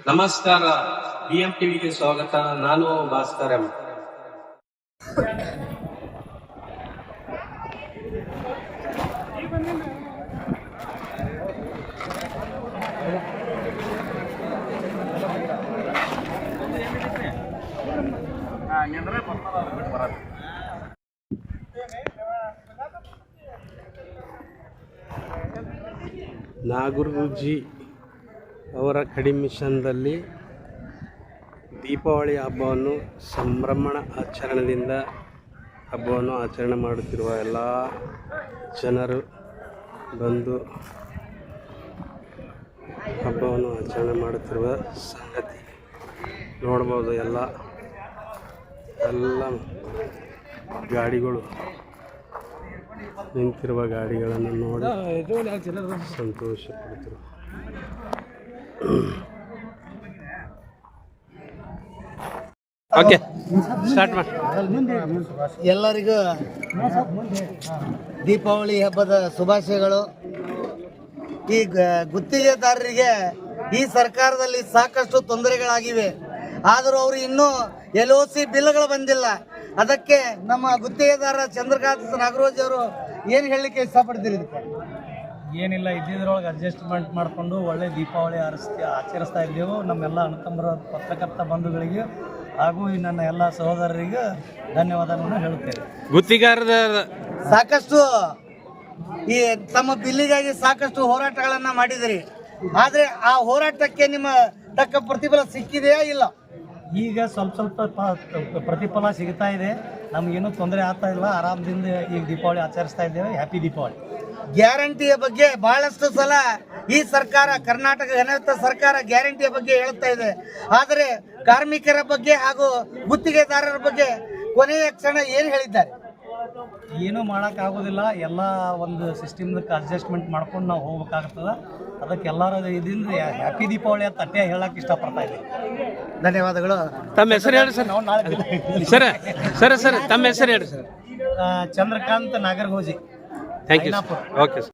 ನಮಸ್ಕಾರ, BM ಟಿವಿಗೆ ಸ್ವಾಗತ. ನಾನು ಭಾಸ್ಕರ್ ಎಂ. ನಾಗೂರ್ಜಿ ಅವರ ಕಡಿಮೆ ಮಿಷನ್ದಲ್ಲಿ ದೀಪಾವಳಿ ಹಬ್ಬವನ್ನು ಸಂಭ್ರಮಣ ಆಚರಣೆಯಿಂದ ಹಬ್ಬವನ್ನು ಆಚರಣೆ ಮಾಡುತ್ತಿರುವ ಎಲ್ಲ ಜನರು ಬಂದು ಹಬ್ಬವನ್ನು ಆಚರಣೆ ಮಾಡುತ್ತಿರುವ ಸಂಗತಿ ನೋಡ್ಬೋದು. ಎಲ್ಲ ಗಾಡಿಗಳು ನಿಂತಿರುವ ಗಾಡಿಗಳನ್ನು ನೋಡಿ ಸಂತೋಷ ಪಡ್ತಾರೆ. ಓಕೆ, ಸ್ಟಾರ್ಟ್ ಮಾಡಿ. ಎಲ್ಲರಿಗೂ ದೀಪಾವಳಿ ಹಬ್ಬದ ಶುಭಾಶಯಗಳು. ಈ ಗುತ್ತಿಗೆದಾರರಿಗೆ ಈ ಸರ್ಕಾರದಲ್ಲಿ ಸಾಕಷ್ಟು ತೊಂದರೆಗಳಾಗಿವೆ. ಆದರೂ ಅವರು ಇನ್ನೂ LOC ಬಿಲ್ಗಳು ಬಂದಿಲ್ಲ. ಅದಕ್ಕೆ ನಮ್ಮ ಗುತ್ತಿಗೆದಾರ ಚಂದ್ರಕಾಂತ್ ನಾಗರಾಜ್ ಅವರು ಏನು ಹೇಳಲಿಕ್ಕೆ ಇಷ್ಟಪಡ್ತೀರಿ? ಏನಿಲ್ಲ, ಇದ್ದಿದ್ರೊಳಗೆ ಅಡ್ಜಸ್ಟ್ಮೆಂಟ್ ಮಾಡಿಕೊಂಡು ಒಳ್ಳೆ ದೀಪಾವಳಿ ಆಚರಿಸ್ತಾ ಇದ್ದೆವು. ನಮ್ಮೆಲ್ಲ ಅಣ್ಣತಮ್ಮರ ಪತ್ರಕರ್ತ ಬಂಧುಗಳಿಗೆ ಹಾಗೂ ನನ್ನ ಎಲ್ಲ ಸಹೋದರರಿಗೆ ಧನ್ಯವಾದಗಳನ್ನು ಹೇಳುತ್ತೇನೆ. ಗುತ್ತಿಗಾರದ ಸಾಕಷ್ಟು ಈ ತಮ್ಮ ಬಿಲ್ಲಿಗಾಗಿ ಸಾಕಷ್ಟು ಹೋರಾಟಗಳನ್ನು ಮಾಡಿದಿರಿ. ಆದರೆ ಆ ಹೋರಾಟಕ್ಕೆ ನಿಮ್ಮ ತಕ್ಕ ಪ್ರತಿಫಲ ಸಿಕ್ಕಿದೆಯಾ ಇಲ್ಲ? ಈಗ ಸ್ವಲ್ಪ ಪ್ರತಿಫಲ ಸಿಗ್ತಾ ಇದೆ. ನಮಗೇನು ತೊಂದರೆ ಆಗ್ತಾ ಇಲ್ಲ. ಆರಾಮದಿಂದ ಈಗ ದೀಪಾವಳಿ ಆಚರಿಸ್ತಾ ಇದ್ದೇವೆ. ಹ್ಯಾಪಿ ದೀಪಾವಳಿ. ಗ್ಯಾರಂಟಿಯ ಬಗ್ಗೆ ಬಹಳಷ್ಟು ಸಲ ಈ ಸರ್ಕಾರ, ಕರ್ನಾಟಕ ಘನಯುತ ಸರ್ಕಾರ ಗ್ಯಾರಂಟಿಯ ಬಗ್ಗೆ ಹೇಳ್ತಾ ಇದೆ. ಆದರೆ ಕಾರ್ಮಿಕರ ಬಗ್ಗೆ ಹಾಗೂ ಗುತ್ತಿಗೆದಾರರ ಬಗ್ಗೆ ಕೊನೆಯ ಕ್ಷಣ ಏನು ಹೇಳಿದ್ದಾರೆ? ಏನೂ ಮಾಡೋಕ್ಕಾಗೋದಿಲ್ಲ. ಎಲ್ಲ ಒಂದು ಸಿಸ್ಟಮ್ದಕ್ಕೆ ಅಡ್ಜಸ್ಟ್ಮೆಂಟ್ ಮಾಡ್ಕೊಂಡು ನಾವು ಹೋಗ್ಬೇಕಾಗ್ತದೆ. ಅದಕ್ಕೆ ಎಲ್ಲರ ಇದರಿಂದ ಹ್ಯಾಪಿ ದೀಪಾವಳಿ ಅಂತ ಅಟ್ಟೆ ಹೇಳಕ್ಕೆ ಇಷ್ಟಪಡ್ತಾ ಇದ್ದೀವಿ. ಧನ್ಯವಾದಗಳು. ತಮ್ಮ ಹೆಸರು ಹೇಳಿ ಸರ್. ನಾವು ನಾಳೆ ಸರ್ ತಮ್ಮ ಹೆಸರು ಹೇಳಿ sir. Chandrakant Nagargoji. Thank you. Okay sir.